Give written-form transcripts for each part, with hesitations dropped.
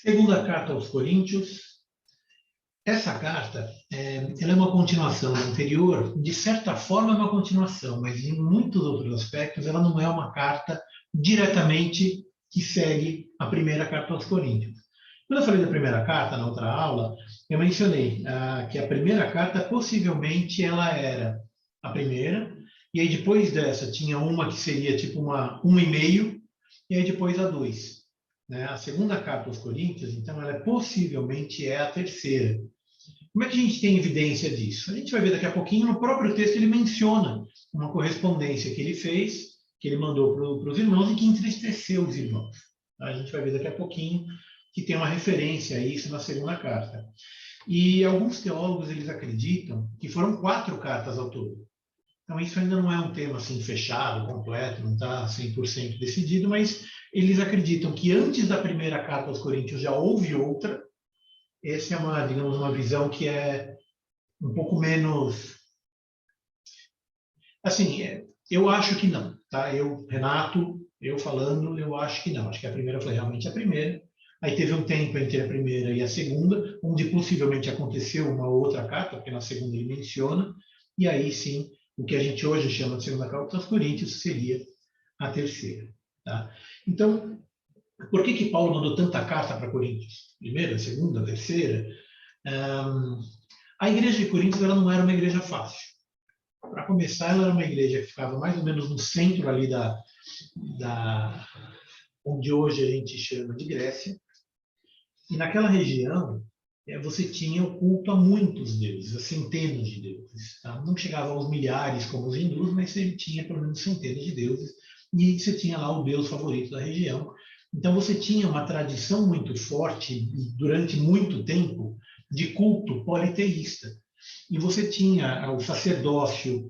Segunda carta aos Coríntios. Essa carta, ela é uma continuação da anterior, de certa forma é uma continuação, mas em muitos outros aspectos ela não é uma carta diretamente que segue a primeira carta aos Coríntios. Quando eu falei da primeira carta, na outra aula, eu mencionei que a primeira carta, possivelmente, ela era a primeira, e aí depois dessa tinha uma que seria tipo uma e meio, e aí depois a 2. Né? A segunda carta aos Coríntios, então, ela possivelmente é a terceira. Como é que a gente tem evidência disso? A gente vai ver daqui a pouquinho, no próprio texto ele menciona uma correspondência que ele fez, que ele mandou para os irmãos e que entristeceu os irmãos. A gente vai ver daqui a pouquinho que tem uma referência a isso na segunda carta. E alguns teólogos eles acreditam que foram 4 cartas ao todo. Então isso ainda não é um tema assim fechado, completo, não está 100% decidido, mas eles acreditam que antes da primeira carta aos Coríntios já houve outra. Essa é uma, digamos, uma visão que é um pouco menos... Assim, eu acho que não, tá? Eu, Renato, eu falando, eu acho que não. Acho que a primeira foi realmente a primeira. Aí teve um tempo entre a primeira e a segunda, onde possivelmente aconteceu uma outra carta, porque na segunda ele menciona, e aí sim, o que a gente hoje chama de segunda carta aos Coríntios seria a terceira, tá? Então, por que Paulo mandou tanta carta para Coríntios? Primeira, segunda, terceira? A igreja de Coríntios ela não era uma igreja fácil. Para começar, ela era uma igreja que ficava mais ou menos no centro ali onde hoje a gente chama de Grécia. E naquela região, você tinha o culto a muitos deuses, a centenas de deuses. Tá? Não chegava aos milhares como os hindus, mas ele tinha pelo menos centenas de deuses. E você tinha lá o deus favorito da região. Então você tinha uma tradição muito forte, durante muito tempo, de culto politeísta. E você tinha o sacerdócio,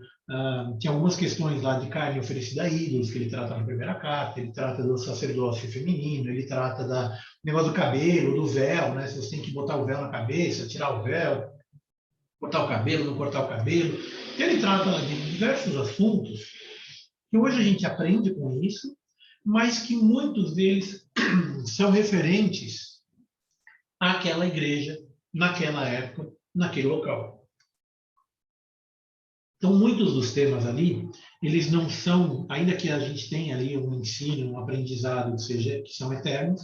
tinha algumas questões lá de carne oferecida a ídolos, que ele trata na primeira carta, ele trata do sacerdócio feminino, ele trata do negócio do cabelo, do véu, né? Se você tem que botar o véu na cabeça, tirar o véu, cortar o cabelo, não cortar o cabelo. Então, ele trata de diversos assuntos que hoje a gente aprende com isso, mas que muitos deles são referentes àquela igreja, naquela época, naquele local. Então, muitos dos temas ali, eles não são, ainda que a gente tenha ali um ensino, um aprendizado, que são eternos,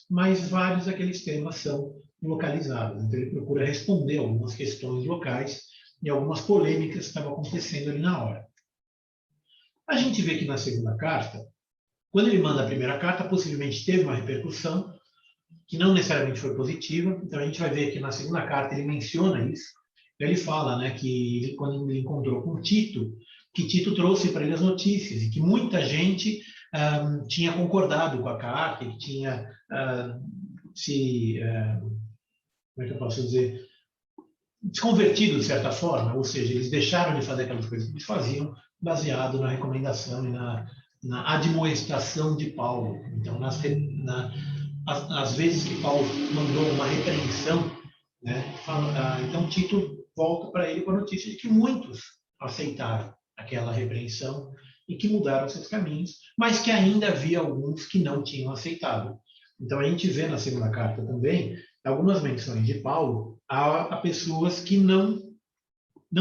mas vários daqueles temas são localizados. Então, ele procura responder algumas questões locais e algumas polêmicas que estavam acontecendo ali na hora. A gente vê que na segunda carta, quando ele manda a primeira carta, possivelmente teve uma repercussão, que não necessariamente foi positiva. Então, a gente vai ver que na segunda carta ele menciona isso. Ele fala, né, que quando ele encontrou com Tito, que Tito trouxe para ele as notícias e que muita gente tinha concordado com a carta, que tinha como é que eu posso dizer, desconvertido de certa forma, ou seja, eles deixaram de fazer aquelas coisas que eles faziam, baseado na recomendação e na admoestação de Paulo. Então, às vezes que Paulo mandou uma repreensão, né, então Tito volta para ele com a notícia de que muitos aceitaram aquela repreensão e que mudaram seus caminhos, mas que ainda havia alguns que não tinham aceitado. Então a gente vê na segunda carta também algumas menções de Paulo a pessoas que não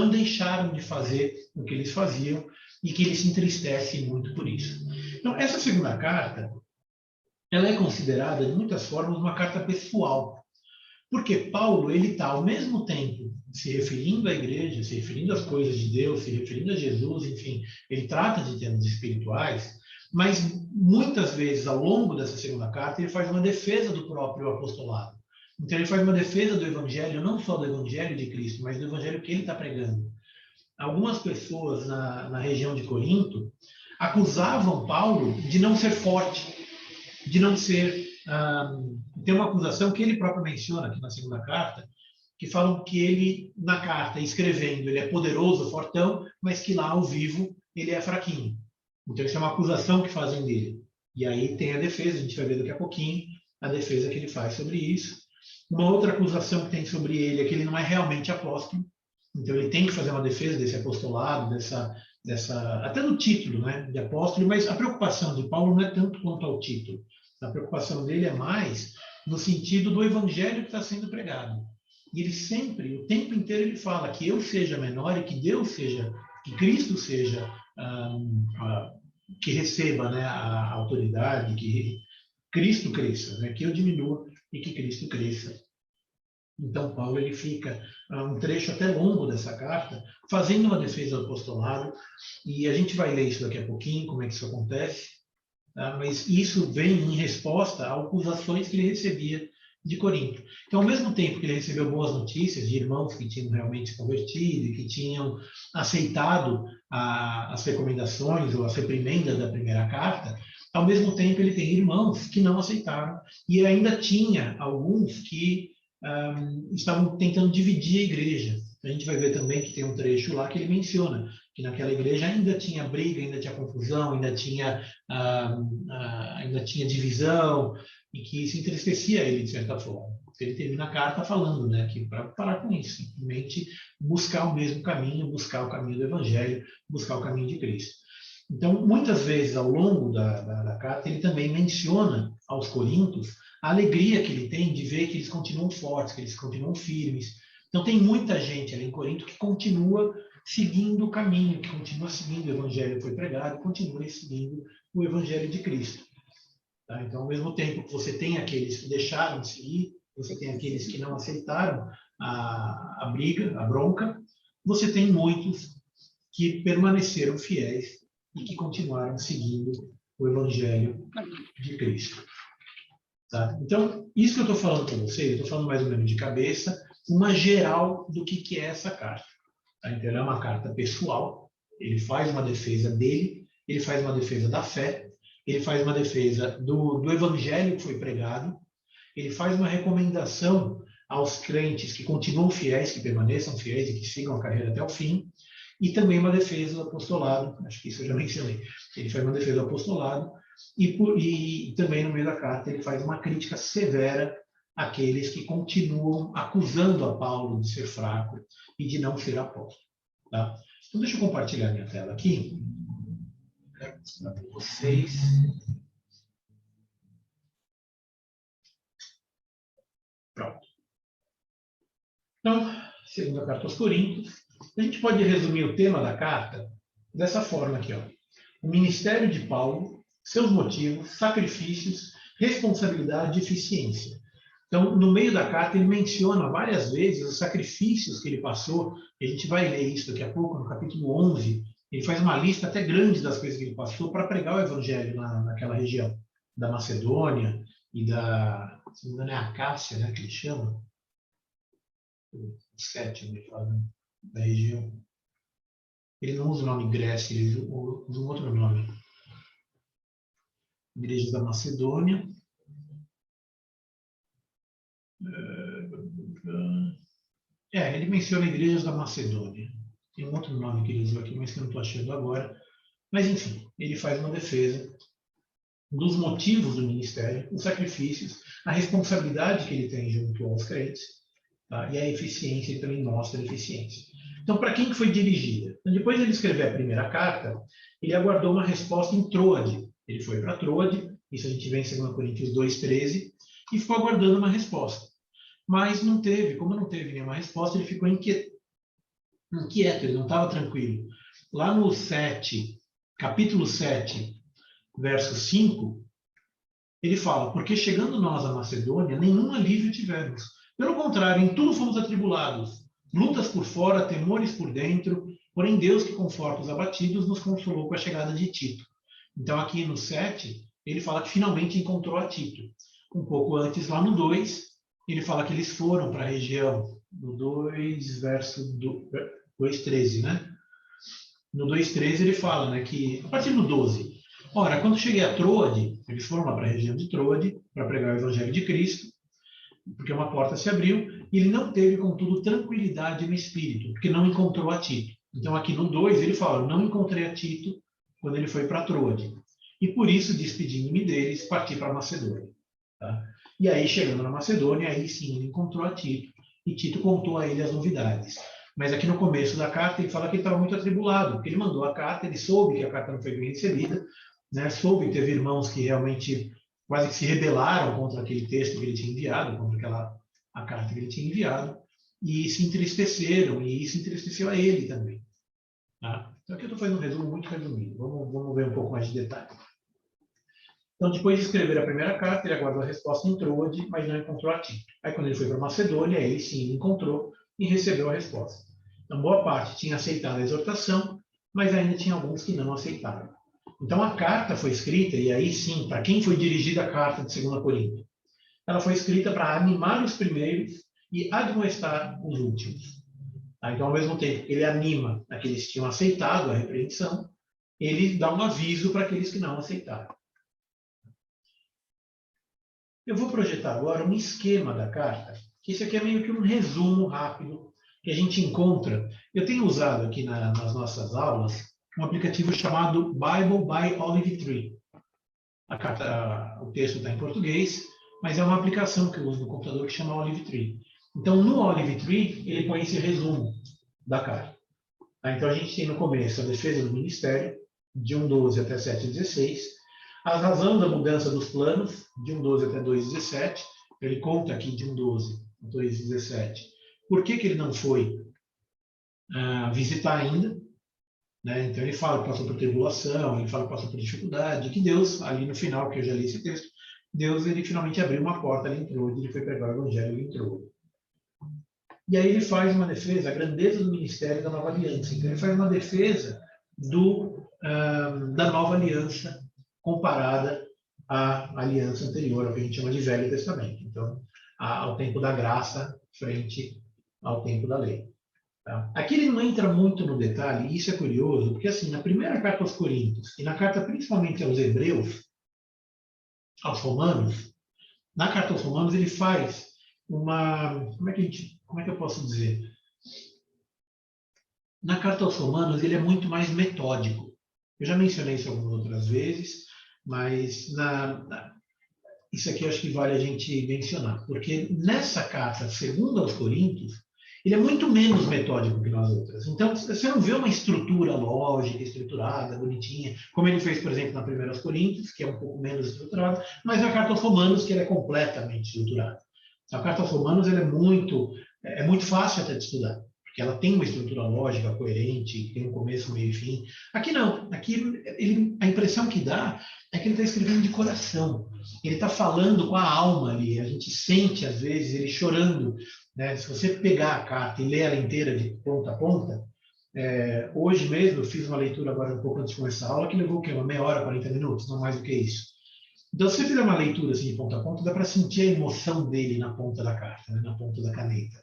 deixaram de fazer o que eles faziam e que ele se entristece muito por isso. Então essa segunda carta, ela é considerada de muitas formas uma carta pessoal, porque Paulo ele está ao mesmo tempo se referindo à igreja, se referindo às coisas de Deus, se referindo a Jesus, enfim, ele trata de temas espirituais, mas muitas vezes ao longo dessa segunda carta ele faz uma defesa do próprio apostolado. Então ele faz uma defesa do evangelho, não só do evangelho de Cristo, mas do evangelho que ele está pregando. Algumas pessoas na região de Corinto acusavam Paulo de não ser forte, de não ser... tem uma acusação que ele próprio menciona aqui na segunda carta, que falam que ele, na carta, escrevendo, ele é poderoso, fortão, mas que lá ao vivo ele é fraquinho. Então isso é uma acusação que fazem dele. E aí tem a defesa, a gente vai ver daqui a pouquinho a defesa que ele faz sobre isso. Uma outra acusação que tem sobre ele é que ele não é realmente apóstolo. Então ele tem que fazer uma defesa desse apostolado, até do título, né, de apóstolo, mas a preocupação de Paulo não é tanto quanto ao título. A preocupação dele é mais no sentido do evangelho que está sendo pregado. E ele sempre, o tempo inteiro, ele fala que eu seja menor e que Deus seja, que Cristo seja, que receba, né, a autoridade, que Cristo cresça, né, que eu diminua e que Cristo cresça. Então, Paulo ele fica um trecho até longo dessa carta, fazendo uma defesa do apostolado, e a gente vai ler isso daqui a pouquinho, como é que isso acontece, tá? Mas isso vem em resposta a acusações que ele recebia de Corinto. Então, ao mesmo tempo que ele recebeu boas notícias de irmãos que tinham realmente se convertido e que tinham aceitado as recomendações ou as reprimendas da primeira carta, ao mesmo tempo ele tem irmãos que não aceitaram e ainda tinha alguns que estavam tentando dividir a igreja. A gente vai ver também que tem um trecho lá que ele menciona que naquela igreja ainda tinha briga, ainda tinha confusão, ainda tinha divisão, e que isso entristecia ele, de certa forma. Ele termina a carta falando, né, que para parar com isso, simplesmente buscar o mesmo caminho, buscar o caminho do Evangelho, buscar o caminho de Cristo. Então, muitas vezes, ao longo da carta, ele também menciona aos coríntios a alegria que ele tem de ver que eles continuam fortes, que eles continuam firmes. Então, tem muita gente ali em Corinto que continua seguindo o caminho, que continua seguindo o Evangelho que foi pregado, continua seguindo o Evangelho de Cristo. Tá? Então, ao mesmo tempo que você tem aqueles que deixaram de seguir, você tem aqueles que não aceitaram a briga, a bronca, você tem muitos que permaneceram fiéis e que continuaram seguindo o Evangelho de Cristo. Tá? Então, isso que eu estou falando para vocês, eu estou falando mais ou menos de cabeça, uma geral do que é essa carta. Tá? Então, ela é uma carta pessoal, ele faz uma defesa dele, ele faz uma defesa da fé, ele faz uma defesa do Evangelho que foi pregado, ele faz uma recomendação aos crentes que continuam fiéis, que permaneçam fiéis e que sigam a carreira até o fim, e também uma defesa do apostolado, acho que isso eu já mencionei. Ele faz uma defesa do apostolado e também no meio da carta ele faz uma crítica severa àqueles que continuam acusando a Paulo de ser fraco e de não ser apóstolo. Tá? Então deixa eu compartilhar minha tela aqui para mostrar para vocês. Pronto. Então, segunda carta aos Coríntios, a gente pode resumir o tema da carta dessa forma aqui, ó. O ministério de Paulo, seus motivos, sacrifícios, responsabilidade e eficiência. Então, no meio da carta, ele menciona várias vezes os sacrifícios que ele passou. A gente vai ler isso daqui a pouco, no capítulo 11. Ele faz uma lista até grande das coisas que ele passou para pregar o evangelho naquela região da Macedônia e se não me engano, é a Cássia, né, que ele chama. O sétimo, ele fala, né, da região. Ele não usa o nome Grécia, ele usa um outro nome. Igrejas da Macedônia. Ele menciona igrejas da Macedônia. Tem um outro nome que ele usou aqui, mas que eu não estou achando agora. Mas, enfim, ele faz uma defesa dos motivos do ministério, os sacrifícios, a responsabilidade que ele tem junto aos crentes, tá? E a eficiência, ele também mostra a eficiência. Então, para quem que foi dirigida? Então, depois de ele escrever a primeira carta, ele aguardou uma resposta em Troade. Ele foi para Troade, isso a gente vê em 2 Coríntios 2,13, e ficou aguardando uma resposta. Mas não teve, como não teve nenhuma resposta, ele ficou inquieto, ele não estava tranquilo. Lá no capítulo 7, verso 5, ele fala, porque chegando nós à Macedônia, nenhum alívio tivemos. Pelo contrário, em tudo fomos atribulados, lutas por fora, temores por dentro, porém Deus que conforta os abatidos nos consolou com a chegada de Tito. Então aqui no 7, ele fala que finalmente encontrou a Tito. Um pouco antes, lá no 2, ele fala que eles foram para a região, no 2, verso 2,13, né? No 2,13 ele fala, né, que, a partir do 12, ora, quando cheguei a Troade, eles foram lá para a região de Troade, para pregar o Evangelho de Cristo, porque uma porta se abriu, e ele não teve, contudo, tranquilidade no espírito, porque não encontrou a Tito. Então, aqui no 2, ele fala, não encontrei a Tito quando ele foi para Troade. E por isso, despedindo-me deles, parti para a Macedônia. Tá? E aí, chegando na Macedônia, aí sim, ele encontrou a Tito, e Tito contou a ele as novidades. Mas aqui no começo da carta, ele fala que ele estava muito atribulado, porque ele mandou a carta, ele soube que a carta não foi bem recebida, né? Soube que teve irmãos que realmente quase que se rebelaram contra aquele texto que ele tinha enviado, contra a carta que ele tinha enviado, e se entristeceram, e isso entristeceu a ele também. Tá? Então aqui eu estou fazendo um resumo muito resumido. Vamos ver um pouco mais de detalhe. Então, depois de escrever a primeira carta, ele aguardou a resposta em Troade, mas não encontrou a Tito. Aí, quando ele foi para Macedônia, ele sim encontrou e recebeu a resposta. Então, boa parte tinha aceitado a exortação, mas ainda tinha alguns que não aceitaram. Então, a carta foi escrita, e aí sim, para quem foi dirigida a carta de 2 Coríntios? Ela foi escrita para animar os primeiros e admoestar os últimos. Tá? Então, ao mesmo tempo que ele anima aqueles que tinham aceitado a repreensão, ele dá um aviso para aqueles que não aceitaram. Eu vou projetar agora um esquema da carta, que esse aqui é meio que um resumo rápido que a gente encontra. Eu tenho usado aqui nas nossas aulas um aplicativo chamado Bible by Olive Tree. O texto está em português, mas é uma aplicação que eu uso no computador que chama Olive Tree. Então, no Olive Tree, ele põe esse resumo da carta. Então, a gente tem no começo a defesa do ministério, de 1:12 até 7:16, a razão da mudança dos planos, de 1:12 até 2:17, ele conta aqui de 1:12 a 2:17. Por que ele não foi visitar ainda? Né? Então ele fala que passou por tribulação, ele fala que passou por dificuldade, que Deus, ali no final, que eu já li esse texto, Deus ele finalmente abriu uma porta, ele entrou, ele foi pregar o evangelho, ele entrou. E aí ele faz uma defesa, a grandeza do ministério da nova aliança. Então ele faz uma defesa da nova aliança comparada à aliança anterior, ao que a gente chama de Velho Testamento. Então, ao tempo da graça frente ao tempo da lei. Tá? Aqui ele não entra muito no detalhe, e isso é curioso, porque assim, na primeira carta aos Coríntios, e na carta principalmente aos Hebreus, aos Romanos, na carta aos Romanos ele faz uma... Como é que eu posso dizer? Na carta aos Romanos ele é muito mais metódico. Eu já mencionei isso algumas outras vezes, mas isso aqui eu acho que vale a gente mencionar, porque nessa carta, segunda aos Coríntios, ele é muito menos metódico que nas outras. Então, você não vê uma estrutura lógica, estruturada, bonitinha, como ele fez, por exemplo, na primeira aos Coríntios, que é um pouco menos estruturada, mas na carta aos Romanos, que ele é completamente estruturada. A carta aos Romanos ela é muito fácil até de estudar, porque ela tem uma estrutura lógica, coerente, tem um começo, meio e fim. Aqui não. Aqui a impressão que dá é que ele está escrevendo de coração. Ele está falando com a alma ali. A gente sente, às vezes, ele chorando. Né? Se você pegar a carta e ler ela inteira de ponta a ponta, hoje mesmo eu fiz uma leitura agora um pouco antes de começar a aula, que levou o quê? Uma meia hora, 40 minutos, não mais do que isso. Então, se você fizer uma leitura assim de ponta a ponta, dá para sentir a emoção dele na ponta da carta, né? Na ponta da caneta.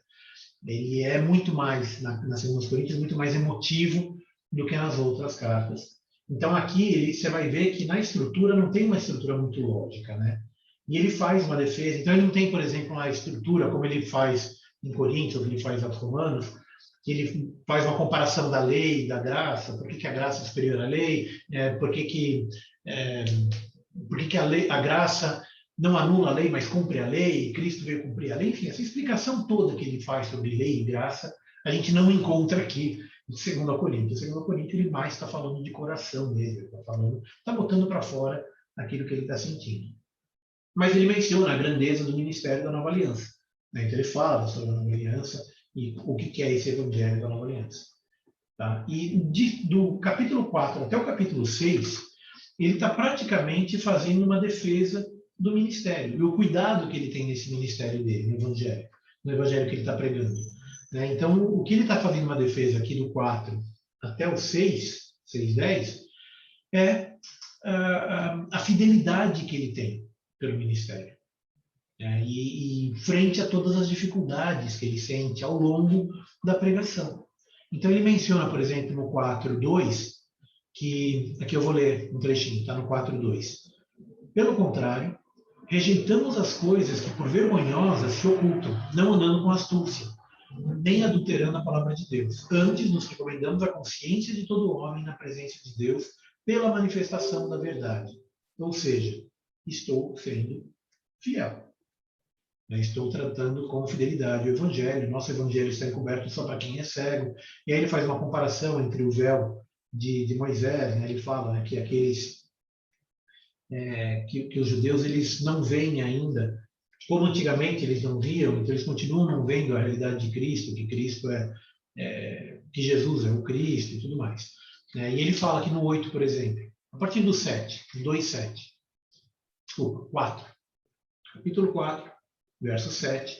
Ele é muito mais, na Segunda Coríntios, muito mais emotivo do que nas outras cartas. Então, aqui você vai ver que na estrutura não tem uma estrutura muito lógica, né? E ele faz uma defesa. Então, ele não tem, por exemplo, uma estrutura como ele faz em Coríntios, que ele faz aos Romanos, que ele faz uma comparação da lei e da graça. Por que a graça é superior à lei? Por que a graça não anula a lei, mas cumpre a lei, e Cristo veio cumprir a lei. Enfim, essa explicação toda que ele faz sobre lei e graça, a gente não encontra aqui em 2 Coríntios. Em 2 Coríntios ele mais está falando de coração mesmo, está botando para fora aquilo que ele está sentindo. Mas ele menciona a grandeza do ministério da nova aliança. Né? Então ele fala sobre a nova aliança e o que é esse evangelho da nova aliança. Tá? E do capítulo 4 até o capítulo 6, ele está praticamente fazendo uma defesa do ministério e o cuidado que ele tem nesse ministério dele, no evangelho que ele está pregando. Né? Então, o que ele está fazendo uma defesa aqui do 4 até o 6:10, é a fidelidade que ele tem pelo ministério. E frente a todas as dificuldades que ele sente ao longo da pregação. Então, ele menciona, por exemplo, no 4:2, que aqui eu vou ler um trechinho, está no 4:2. Pelo contrário, rejeitamos as coisas que por vergonhosas se ocultam, não andando com astúcia, nem adulterando a palavra de Deus. Antes nos recomendamos a consciência de todo homem na presença de Deus pela manifestação da verdade. Ou seja, estou sendo fiel. Estou tratando com fidelidade o evangelho. Nosso evangelho está encoberto só para quem é cego. E aí ele faz uma comparação entre o véu de Moisés, né? Ele fala, né, que aqueles que os judeus eles não veem ainda, como antigamente eles não viam, então eles continuam não vendo a realidade de Cristo, que Cristo que Jesus é o Cristo e tudo mais. E ele fala aqui no 8, por exemplo, a partir do 7, 2:7, desculpa, 4, capítulo 4, verso 7,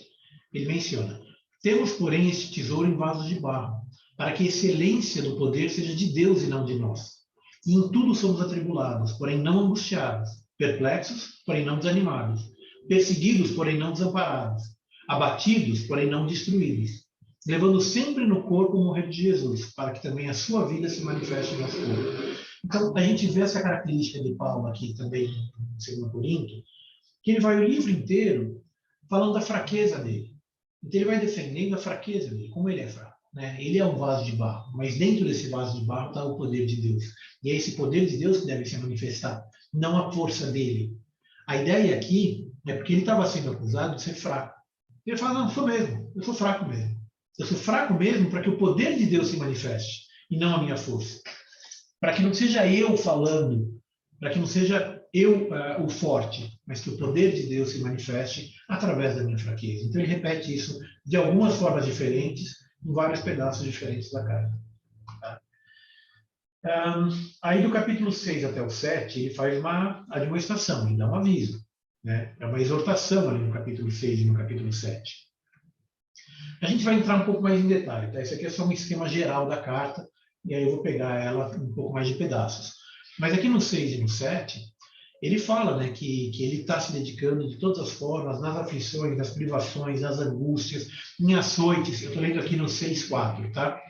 ele menciona: temos, porém, este tesouro em vasos de barro, para que a excelência do poder seja de Deus e não de nós. E em tudo somos atribulados, porém não angustiados, perplexos, porém não desanimados, perseguidos, porém não desamparados, abatidos, porém não destruídos, levando sempre no corpo o morrer de Jesus, para que também a sua vida se manifeste no nosso corpo. Então, a gente vê essa característica de Paulo aqui também em 2 Coríntios, que ele vai o livro inteiro falando da fraqueza dele. Então, ele vai defendendo a fraqueza dele, como ele é fraco. Ele é um vaso de barro, mas dentro desse vaso de barro está o poder de Deus. E é esse poder de Deus que deve se manifestar, não a força dele. A ideia aqui é porque ele estava sendo acusado de ser fraco. Ele fala: não, sou mesmo, eu sou fraco mesmo. Eu sou fraco mesmo para que o poder de Deus se manifeste, e não a minha força. Para que não seja eu falando, para que não seja eu o forte, mas que o poder de Deus se manifeste através da minha fraqueza. Então ele repete isso de algumas formas diferentes, em vários pedaços diferentes da carta. Tá? Aí do capítulo 6 até o 7, ele faz uma admoestação, ele dá um aviso. É uma exortação ali no capítulo 6 e no capítulo 7. A gente vai entrar um pouco mais em detalhe, tá? Esse aqui é só um esquema geral da carta, e aí eu vou pegar ela um pouco mais de pedaços. Mas aqui no 6 e no 7, ele fala que ele está se dedicando de todas as formas, nas aflições, nas privações, nas angústias, em açoites. Eu estou lendo aqui no 6:4, tá?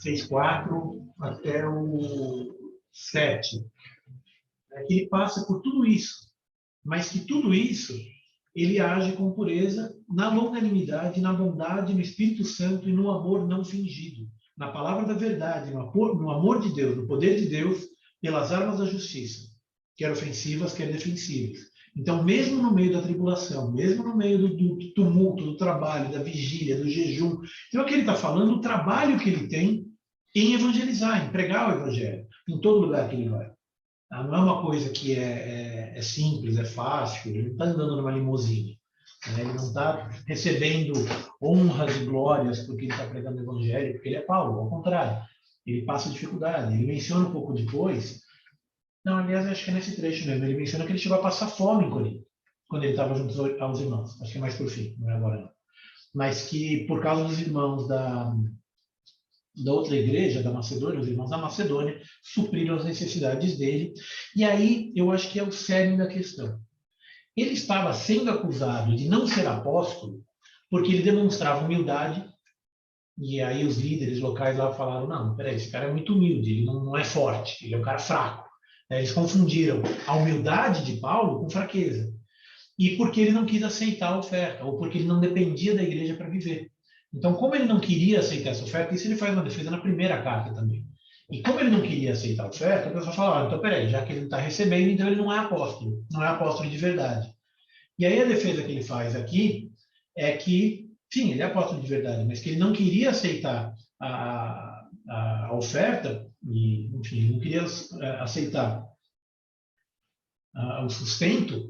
6:4 até o 7. Que ele passa por tudo isso, mas que tudo isso ele age com pureza, na longanimidade, na bondade, no Espírito Santo e no amor não fingido, na palavra da verdade, no amor de Deus, no poder de Deus, pelas armas da justiça, quer ofensivas, quer defensivas. Então, mesmo no meio da tribulação, mesmo no meio do tumulto, do trabalho, da vigília, do jejum, então aqui ele está falando do trabalho que ele tem em evangelizar, em pregar o evangelho, em todo lugar que ele vai. Não é uma coisa que é simples, é fácil, ele não está andando numa limusine. Ele não está recebendo honras e glórias porque ele está pregando o evangelho, porque ele é Paulo, ao contrário. Ele passa dificuldade. Ele menciona um pouco depois, não, aliás, acho que é nesse trecho mesmo, ele menciona que ele chegou a passar fome em Corinto, quando ele estava junto aos irmãos. Acho que é mais por fim, não é agora não. Mas que por causa dos irmãos da outra igreja, da Macedônia, os irmãos da Macedônia, supriram as necessidades dele. E aí, eu acho que é o cerne da questão. Ele estava sendo acusado de não ser apóstolo porque ele demonstrava humildade, e aí os líderes locais lá falaram: não, peraí, esse cara é muito humilde, ele não é forte, ele é um cara fraco. Eles confundiram a humildade de Paulo com fraqueza. E porque ele não quis aceitar a oferta, ou porque ele não dependia da igreja para viver. Então, como ele não queria aceitar essa oferta, isso ele faz uma defesa na primeira carta também. E como ele não queria aceitar a oferta, a pessoa fala: então peraí, já que ele não está recebendo, então ele não é apóstolo de verdade. E aí a defesa que ele faz aqui é que, sim, ele é apóstolo de verdade, mas que ele não queria aceitar a oferta, e, enfim, ele não queria aceitar o sustento,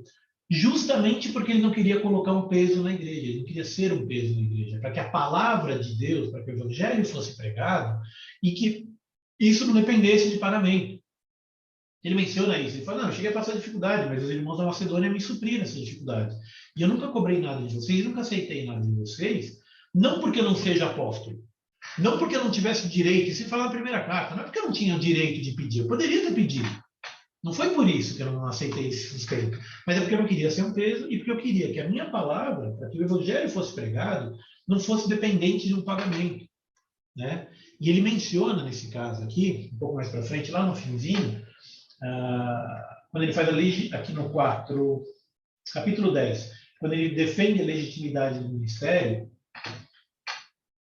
justamente porque ele não queria colocar um peso na igreja, ele não queria ser um peso na igreja, para que a palavra de Deus, para que o evangelho fosse pregado e que isso não dependesse de pagamento. Ele menciona isso, ele fala: não, eu cheguei a passar dificuldade, mas os irmãos da Macedônia me supriram essa dificuldade. E eu nunca cobrei nada de vocês, nunca aceitei nada de vocês, não porque eu não seja apóstolo, não porque eu não tivesse direito, e se falar na primeira carta, não é porque eu não tinha o direito de pedir, eu poderia ter pedido. Não foi por isso que eu não aceitei esse sustento, mas é porque eu não queria ser um peso e porque eu queria que a minha palavra, para que o evangelho fosse pregado, não fosse dependente de um pagamento. E ele menciona nesse caso aqui, um pouco mais para frente, lá no finzinho, quando ele faz aqui no 4, capítulo 10, quando ele defende a legitimidade do ministério,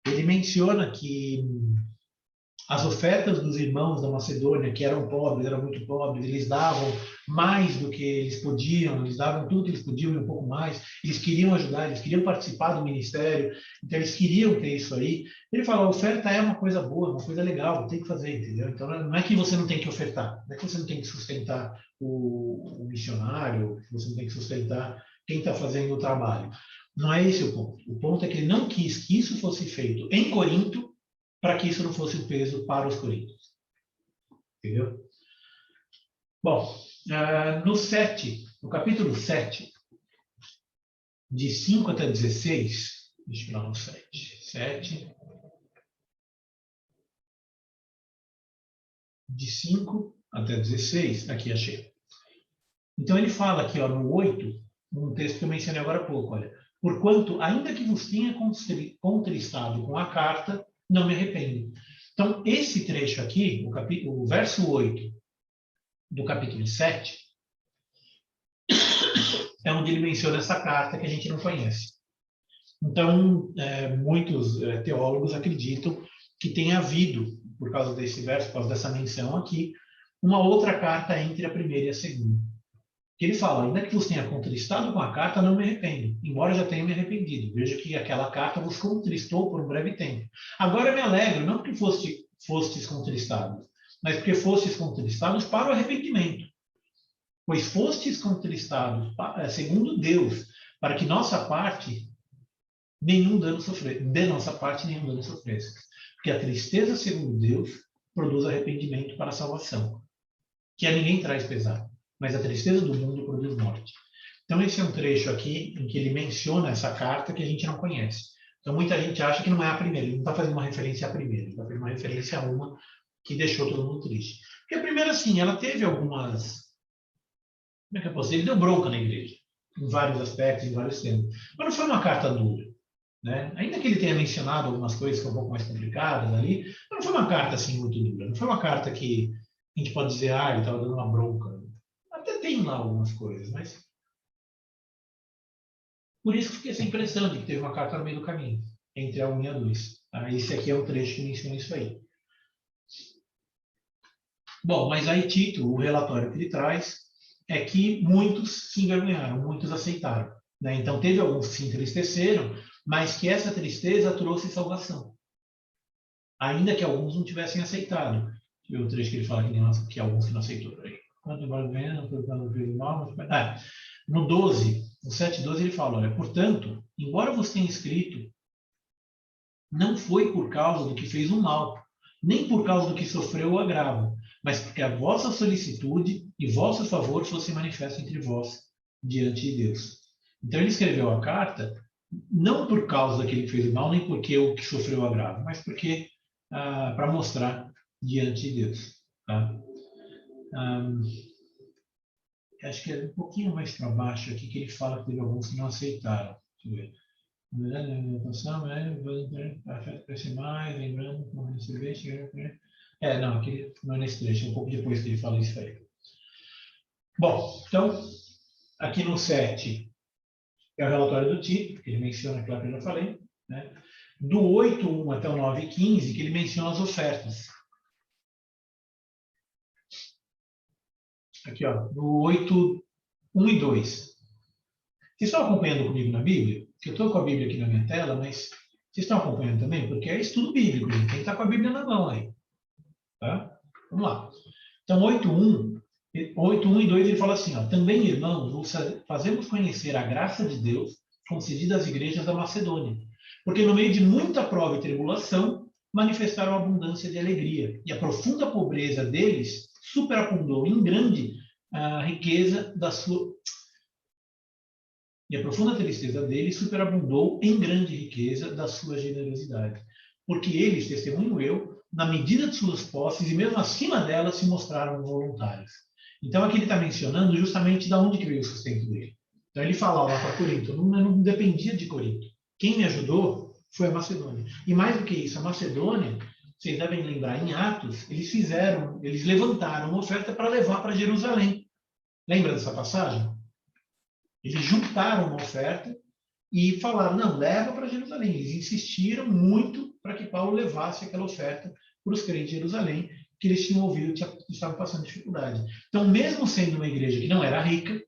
ele menciona que as ofertas dos irmãos da Macedônia, que eram pobres, eram muito pobres, eles davam mais do que eles podiam, eles davam tudo que eles podiam e um pouco mais, eles queriam ajudar, eles queriam participar do ministério, então eles queriam ter isso aí. Ele fala: a oferta é uma coisa boa, uma coisa legal, tem que fazer, entendeu? Então não é que você não tem que ofertar, não é que você não tem que sustentar o missionário, que você não tem que sustentar quem está fazendo o trabalho. Não é esse o ponto. O ponto é que ele não quis que isso fosse feito em Corinto para que isso não fosse um peso para os coríntios. Entendeu? Bom, no capítulo 7, de 5 até 16, deixa eu ir lá no 7, de 5 até 16, aqui achei. Então ele fala aqui, ó, no 8, um texto que eu mencionei agora há pouco, olha. Porquanto, ainda que vos tenha contristado com a carta, não me arrependo. Então, esse trecho aqui, o verso 8 do capítulo 7, é onde ele menciona essa carta que a gente não conhece. Então, muitos teólogos acreditam que tenha havido, por causa desse verso, por causa dessa menção aqui, uma outra carta entre a primeira e a segunda. Que ele fala, ainda que vos tenha contristado com a carta, não me arrependo, embora já tenha me arrependido. Veja que aquela carta vos contristou por um breve tempo. Agora me alegro, não porque fostes contristados, mas porque fostes contristados para o arrependimento. Pois fostes contristados, segundo Deus, para que nossa parte nenhum dano sofresse. De nossa parte, nenhum dano sofresse. Porque a tristeza, segundo Deus, produz arrependimento para a salvação, que a ninguém traz pesar. Mas a tristeza do mundo produz morte. Então, esse é um trecho aqui em que ele menciona essa carta que a gente não conhece. Então, muita gente acha que não é a primeira. Ele não está fazendo uma referência à primeira. Ele está fazendo uma referência a uma que deixou todo mundo triste. Porque a primeira, sim, ela teve algumas... Como é que eu posso dizer? Ele deu bronca na igreja, em vários aspectos, em vários temas. Mas não foi uma carta dura. Né? Ainda que ele tenha mencionado algumas coisas que são um pouco mais complicadas ali, mas não foi uma carta assim muito dura. Não foi uma carta que a gente pode dizer, ele estava dando uma bronca. Até tem lá algumas coisas, mas... Por isso que eu fiquei essa impressão de que teve uma carta no meio do caminho, entre a 1 e a 2. Esse aqui é o trecho que menciona isso aí. Bom, mas aí Tito, o relatório que ele traz, é que muitos se envergonharam, muitos aceitaram. Né? Então teve alguns que se entristeceram, mas que essa tristeza trouxe salvação. Ainda que alguns não tivessem aceitado. O trecho que ele fala que alguns que não aceitaram. Quanto embora venha, no 12, no 7:12 ele fala, olha, portanto, embora você tenha escrito, não foi por causa do que fez o mal, nem por causa do que sofreu o agravo, mas porque a vossa solicitude e vosso favor fosse manifesto entre vós diante de Deus. Então ele escreveu a carta não por causa daquele que fez o mal, nem porque o que sofreu o agravo, mas porque para mostrar diante de Deus. Tá? Acho que é um pouquinho mais para baixo aqui que ele fala que teve alguns que não aceitaram. Deixa eu ver. Afeto crescer mais, lembrando como receber, chegar. Não, aqui não é nesse trecho, é um pouco depois que ele fala isso aí. Bom, então, aqui no 7 é o relatório do Tito, que ele menciona aquilo que eu já falei, né? Do 8:1 até o 9:15, que ele menciona as ofertas. Aqui, ó, do 8:1 e 2. Vocês estão acompanhando comigo na Bíblia? Eu estou com a Bíblia aqui na minha tela, mas vocês estão acompanhando também? Porque é estudo bíblico, gente. Tem que estar com a Bíblia na mão aí. Tá? Vamos lá. Então, 8:1 e 2, ele fala assim, ó, também, irmãos, vos fazemos conhecer a graça de Deus concedida às igrejas da Macedônia, porque no meio de muita prova e tribulação, manifestaram abundância de alegria, e a profunda pobreza deles superabundou em grande riqueza da sua... E a profunda tristeza deles superabundou em grande riqueza da sua generosidade, porque eles, testemunho eu, na medida de suas posses e mesmo acima delas, se mostraram voluntários. Então, aqui ele está mencionando justamente de onde que veio o sustento dele. Então, ele fala lá para Corinto, eu não dependia de Corinto. Quem me ajudou foi a Macedônia. E mais do que isso, a Macedônia, vocês devem lembrar, em Atos, eles levantaram uma oferta para levar para Jerusalém. Lembra dessa passagem? Eles juntaram uma oferta e falaram, não, leva para Jerusalém. Eles insistiram muito para que Paulo levasse aquela oferta para os crentes de Jerusalém, que eles tinham ouvido que estavam passando dificuldade. Então, mesmo sendo uma igreja que não era rica,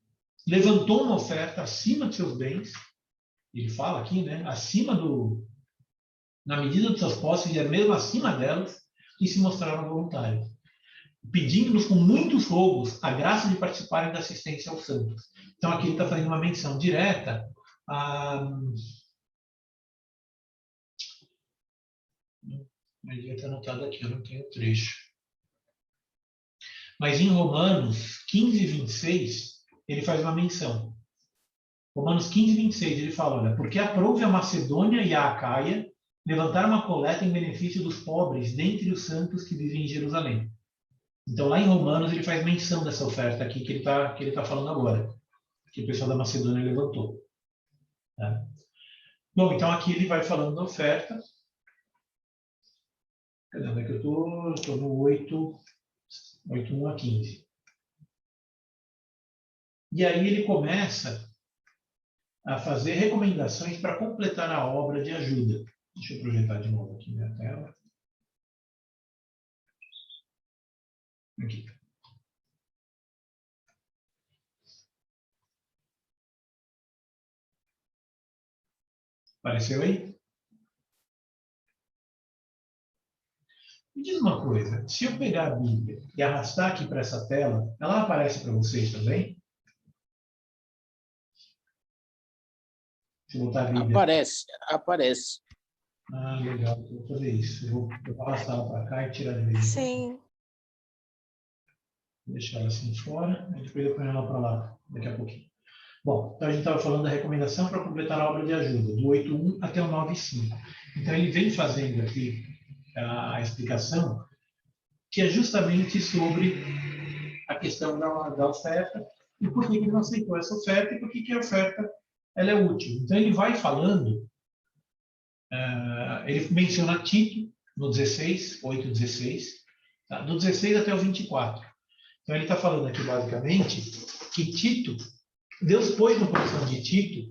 levantou uma oferta acima de seus bens, ele fala aqui, né, na medida de suas posses, e mesmo acima delas, e se mostraram voluntários. pedindo-nos com muitos rogos a graça de participarem da assistência aos santos. Então, aqui ele está fazendo uma menção direta a... Mas devia estar anotado aqui, eu não tenho o trecho. Mas em Romanos 15, 26, ele faz uma menção. Romanos 15, 26, ele fala, olha, porque aprove a Macedônia e a Acaia levantar uma coleta em benefício dos pobres dentre os santos que vivem em Jerusalém. Então, lá em Romanos, ele faz menção dessa oferta aqui que ele tá falando agora, que o pessoal da Macedônia levantou. Tá? Bom, então aqui ele vai falando da oferta. Cadê? Onde é que eu estou? Eu estou no 8, 1 a 15. E aí ele começa a fazer recomendações para completar a obra de ajuda. Deixa eu projetar de novo aqui minha tela. Aqui. Apareceu aí? Me diz uma coisa, se eu pegar a Bíblia e arrastar aqui para essa tela, ela aparece para vocês também? Deixa eu botar a Bíblia. Aparece. Ah, legal, eu vou fazer isso. Eu vou arrastar ela para cá e tirar de vez. Sim. Vou deixar ela assim fora, e depois eu ponho ela para lá, daqui a pouquinho. Bom, então a gente estava falando da recomendação para completar a obra de ajuda, do 8.1 até o 9.5. Então ele vem fazendo aqui a explicação, que é justamente sobre a questão da oferta, e por que ele não aceitou essa oferta, e por que a oferta ela é útil. Então ele vai falando, ele menciona Tito, no 16, 8:16, tá? Do 16 até o 24. Então ele está falando aqui basicamente que Tito, Deus pôs no coração de Tito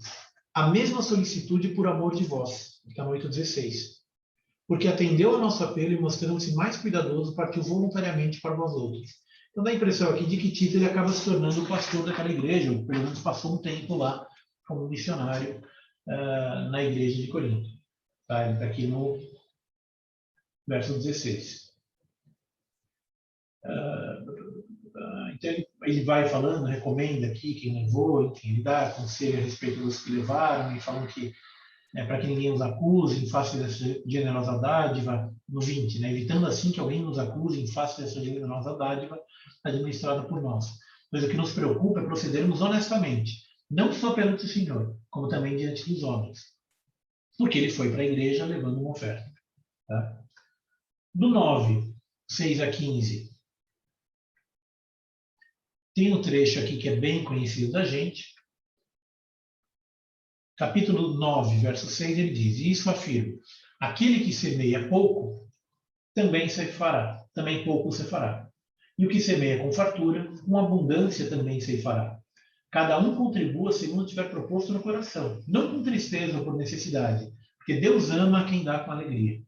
a mesma solicitude por amor de vós, está no 8:16. Porque atendeu ao nosso apelo e mostrando-se mais cuidadoso, partiu voluntariamente para vós outros. Então dá a impressão aqui de que Tito ele acaba se tornando o pastor daquela igreja, ou pelo menos passou um tempo lá como missionário na igreja de Corinto. Tá? Ele está aqui no verso 16. Então ele vai falando, recomenda aqui quem levou, enfim, ele dá conselho a respeito dos que levaram, e falam que para que ninguém os acuse em face dessa generosa dádiva, no 20, né? Evitando assim que alguém nos acuse em face dessa generosa dádiva administrada por nós. Pois o que nos preocupa é procedermos honestamente, não só perante o Senhor, como também diante dos homens. Porque ele foi para a igreja levando uma oferta. Tá? Do 9, 6 a 15, tem um trecho aqui que é bem conhecido da gente. Capítulo 9, verso 6, ele diz, e isso afirma, aquele que semeia pouco, também se fará, também pouco se fará. E o que semeia com fartura, com abundância também se fará. Cada um contribua segundo tiver proposto no coração, não com tristeza ou por necessidade, porque Deus ama quem dá com alegria.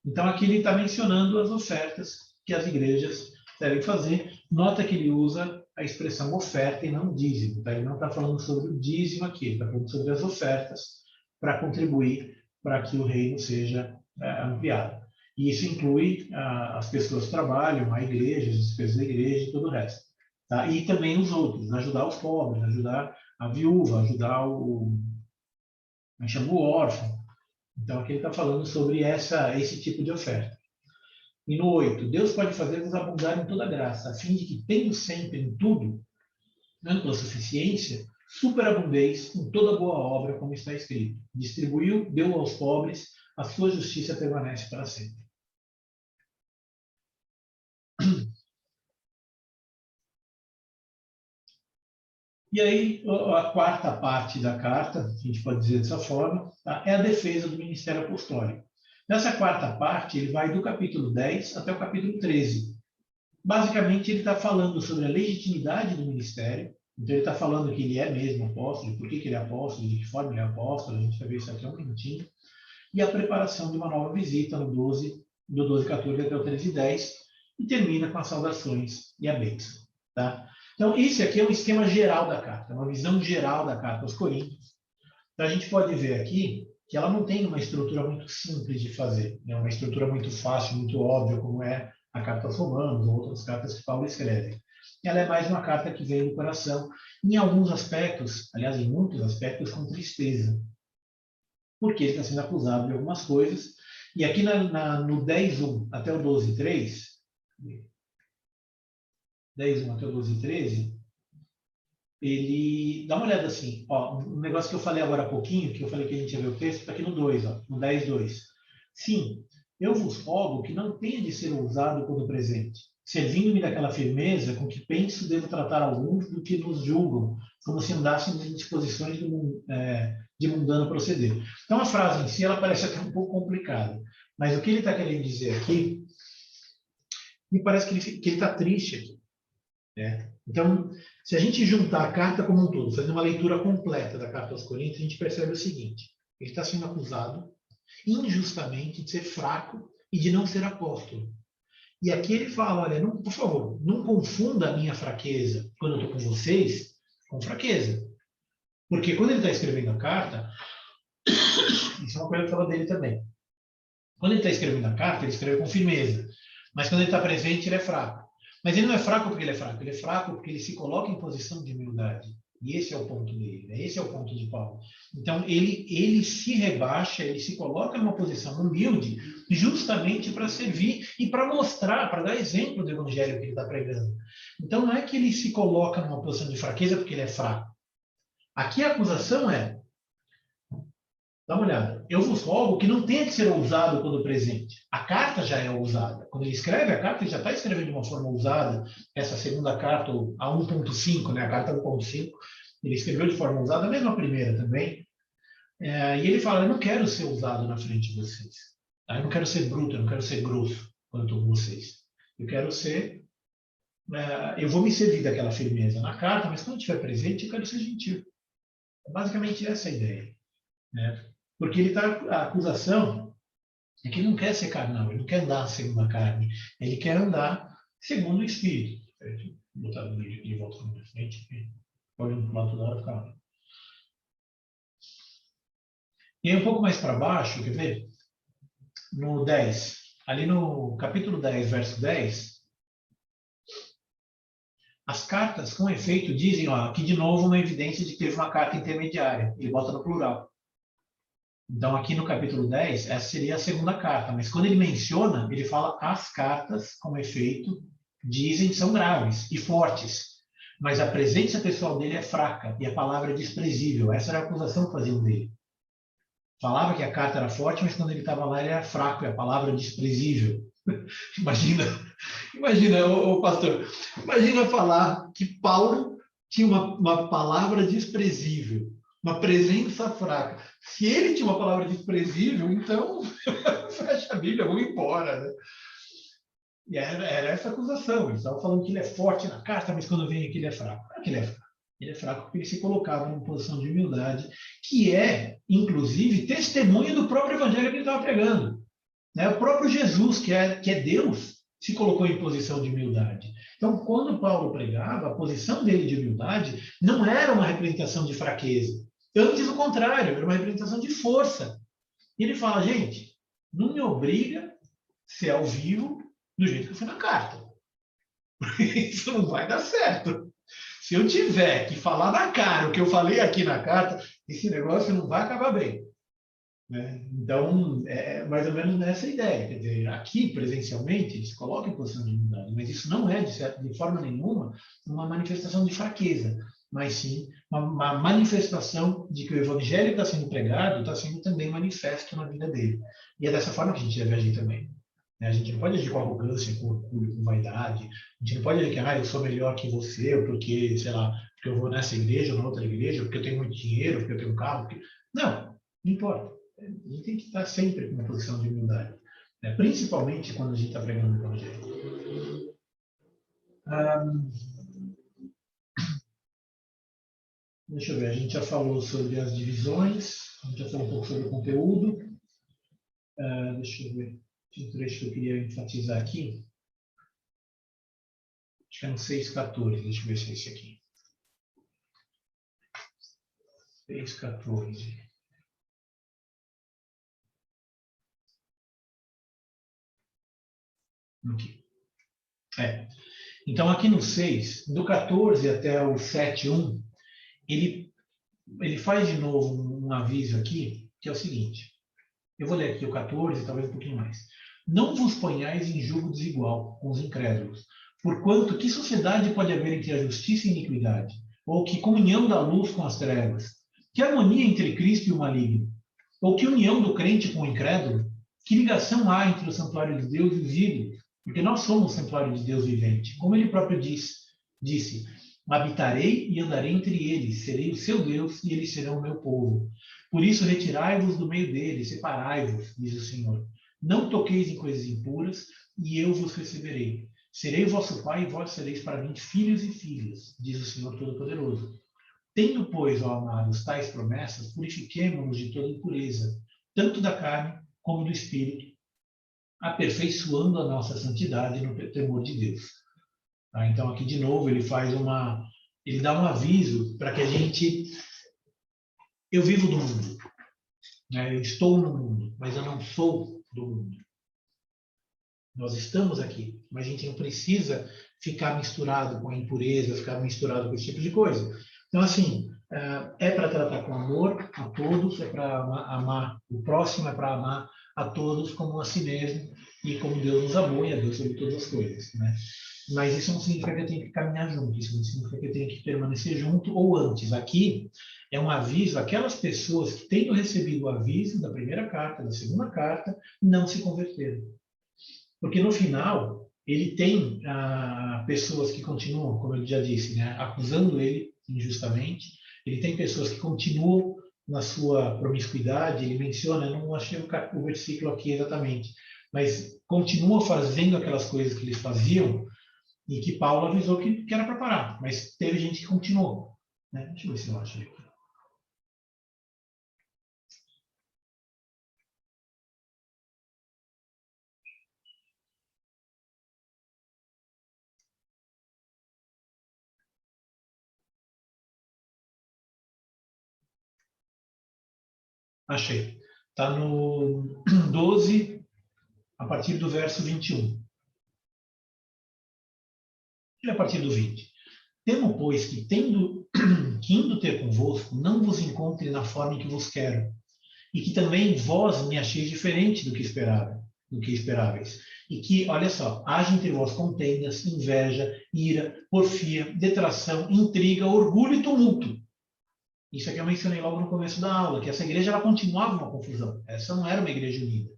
Então aqui ele está mencionando as ofertas que as igrejas devem fazer. Nota que ele usa a expressão oferta e não dízimo. Tá? Ele não está falando sobre o dízimo aqui, ele está falando sobre as ofertas para contribuir para que o reino seja ampliado. E isso inclui as pessoas que trabalham, a igreja, as despesas da igreja e todo o resto. Tá? E também os outros, ajudar os pobres, ajudar a viúva, ajudar o órfão. Então aqui ele está falando sobre esse tipo de oferta. E no 8, Deus pode fazer-vos abundar em toda graça, a fim de que, tendo sempre em tudo, na tua suficiência, superabundeis em toda boa obra, como está escrito. Distribuiu, deu aos pobres, a sua justiça permanece para sempre. E aí, a quarta parte da carta, a gente pode dizer dessa forma, tá? É a defesa do ministério apostólico. Nessa quarta parte, ele vai do capítulo 10 até o capítulo 13. Basicamente, ele está falando sobre a legitimidade do ministério. Então, ele está falando que ele é mesmo apóstolo, por que ele é apóstolo, de que forma ele é apóstolo, a gente vai ver isso aqui um minutinho. E a preparação de uma nova visita no 12:14 até o 13:10, e termina com as saudações e a bênção. Tá? Então, esse aqui é um esquema geral da carta, uma visão geral da carta aos Coríntios. Então, a gente pode ver aqui que ela não tem uma estrutura muito simples de fazer, né? Uma estrutura muito fácil, muito óbvia, como é a carta aos Romanos, ou outras cartas que Paulo escreve. Ela é mais uma carta que vem do coração, em alguns aspectos, aliás, em muitos aspectos, com tristeza, porque ele está sendo acusado de algumas coisas. E aqui no 10:1 até o 12:3, 10:1 até o 12:13, ele dá uma olhada assim, ó, um negócio que eu falei agora há pouquinho, que eu falei que a gente ia ver o texto, está aqui no 2, ó, no 10:2. Sim, eu vos rogo que não tenha de ser ousado quando presente, servindo-me daquela firmeza com que penso devo tratar alguns do que nos julgam, como se andássemos em disposições de mundano proceder. Então a frase em si ela parece até um pouco complicada, mas o que ele está querendo dizer aqui, me parece que ele está triste aqui. Né? Então, se a gente juntar a carta como um todo, fazer uma leitura completa da carta aos Coríntios, a gente percebe o seguinte: ele está sendo acusado injustamente de ser fraco e de não ser apóstolo. E aqui ele fala, olha, não, por favor, não confunda a minha fraqueza quando eu estou com vocês com fraqueza. Porque quando ele está escrevendo a carta, isso é uma coisa que eu falo dele também. Quando ele está escrevendo a carta, ele escreve com firmeza. Mas quando ele está presente, ele é fraco. Mas ele não é fraco porque ele é fraco. Ele é fraco porque ele se coloca em posição de humildade. E esse é o ponto dele, né? Esse é o ponto de Paulo. Então, ele se rebaixa, ele se coloca numa posição humilde, justamente para servir e para mostrar, para dar exemplo do evangelho que ele está pregando. Então, não é que ele se coloca numa posição de fraqueza porque ele é fraco. Aqui a acusação é: dá uma olhada. Eu vos rogo que não tenha que ser ousado quando presente. A carta já é ousada. Quando ele escreve a carta, ele já está escrevendo de uma forma ousada. Essa segunda carta, a 1.5, né? A carta 1.5, ele escreveu de forma ousada, mesmo a primeira também. E ele fala: eu não quero ser ousado na frente de vocês. Tá? Eu não quero ser bruto, eu não quero ser grosso quando eu estou com vocês. Eu quero ser. Eu vou me servir daquela firmeza na carta, mas quando eu estiver presente, eu quero ser gentil. É basicamente essa a ideia. Né? Porque a acusação é que ele não quer ser carnal, ele não quer andar segundo a carne, ele quer andar segundo o Espírito. Vou botar o vídeo aqui de volta na minha frente, pode pular toda hora, calma. E aí um pouco mais para baixo, quer ver? No 10, ali no capítulo 10, verso 10, as cartas, com efeito, dizem, ó, aqui de novo uma evidência de que teve uma carta intermediária, ele bota no plural. Então, aqui no capítulo 10, essa seria a segunda carta, mas quando ele menciona, ele fala as cartas, com efeito, dizem são graves e fortes, mas a presença pessoal dele é fraca e a palavra é desprezível. Essa era a acusação que faziam dele. Falava que a carta era forte, mas quando ele estava lá, ele era fraco e a palavra é desprezível. Imagina, ô pastor, imagina falar que Paulo tinha uma palavra desprezível, uma presença fraca. Se ele tinha uma palavra desprezível, então fecha a Bíblia, vamos embora. Né? E era essa acusação. Eles estavam falando que ele é forte na carta, mas quando vem aqui ele é fraco. Não é que ele é fraco. Ele é fraco porque ele se colocava numa posição de humildade, que é, inclusive, testemunho do próprio evangelho que ele estava pregando. Né? O próprio Jesus, que é Deus, se colocou em posição de humildade. Então, quando Paulo pregava, a posição dele de humildade não era uma representação de fraqueza. Antes, o contrário, era uma representação de força. E ele fala, gente, não me obriga a ser ao vivo do jeito que eu fui na carta. Isso não vai dar certo. Se eu tiver que falar na cara o que eu falei aqui na carta, esse negócio não vai acabar bem. Né? Então, é mais ou menos nessa ideia. Quer dizer, aqui, presencialmente, eles colocam em posição de humildade, mas isso não é, de forma nenhuma, uma manifestação de fraqueza, mas sim uma manifestação de que o evangelho está sendo pregado, está sendo também manifesto na vida dele. E é dessa forma que a gente deve agir também. Né? A gente não pode agir com arrogância, com orgulho, com vaidade. A gente não pode agir que eu sou melhor que você, ou porque, sei lá, porque eu vou nessa igreja ou na outra igreja, ou porque eu tenho muito dinheiro, ou porque eu tenho um carro. Porque... Não importa. A gente tem que estar sempre com uma posição de humildade, né? Principalmente quando a gente está pregando o evangelho. Deixa eu ver, a gente já falou sobre as divisões, a gente já falou um pouco sobre o conteúdo. Deixa eu ver, tinha um trecho que eu queria enfatizar aqui. Acho que é no 6,14, deixa eu ver se é esse aqui. 6,14. Aqui. É. Então, aqui no 6, do 14 até o 7:1, ele faz de novo um aviso aqui, que é o seguinte. Eu vou ler aqui o 14, talvez um pouquinho mais. Não vos ponhais em julgo desigual com os incrédulos, porquanto que sociedade pode haver entre a justiça e a iniquidade? Ou que comunhão da luz com as trevas? Que harmonia entre Cristo e o maligno? Ou que união do crente com o incrédulo? Que ligação há entre o santuário de Deus e os ídolos? Porque nós somos o santuário de Deus vivente. Como ele próprio disse, habitarei e andarei entre eles, serei o seu Deus e eles serão o meu povo. Por isso, retirai-vos do meio deles, separai-vos, diz o Senhor. Não toqueis em coisas impuras, e eu vos receberei. Serei vosso pai, e vós sereis para mim filhos e filhas, diz o Senhor Todo-Poderoso. Tendo, pois, ó amados, tais promessas, purifiquemo-nos de toda impureza, tanto da carne como do espírito, aperfeiçoando a nossa santidade no temor de Deus. Tá? Então, aqui de novo, ele dá um aviso para que a gente. Eu vivo do mundo, né? Eu estou no mundo, mas eu não sou do mundo. Nós estamos aqui, mas a gente não precisa ficar misturado com a impureza, ficar misturado com esse tipo de coisa. Então, assim, é para tratar com amor a todos, é para amar o próximo, é para amar a todos como a si mesmo e como Deus nos amou e a Deus sobre todas as coisas, né? Mas isso não significa que eu tenho que caminhar junto, isso não significa que eu tenho que permanecer junto ou antes. Aqui é um aviso àquelas pessoas que, tendo recebido o aviso da primeira carta, da segunda carta, não se converteram. Porque no final, ele tem pessoas que continuam, como eu já disse, né, acusando ele injustamente. Ele tem pessoas que continuam na sua promiscuidade. Ele menciona, não achei o versículo aqui exatamente, mas continuam fazendo aquelas coisas que eles faziam e que Paulo avisou que era para parar. Mas teve gente que continuou. Né? Deixa eu ver se eu acho aqui. Achei. Está no 12, a partir do verso 21. E a partir do 20. Temo, pois, que indo ter convosco, não vos encontre na forma em que vos quero, e que também vós me acheis diferente do que esperáveis. E que, olha só, haja entre vós contendas, inveja, ira, porfia, detração, intriga, orgulho e tumulto. Isso aqui eu mencionei logo no começo da aula, que essa igreja ela continuava uma confusão. Essa não era uma igreja unida.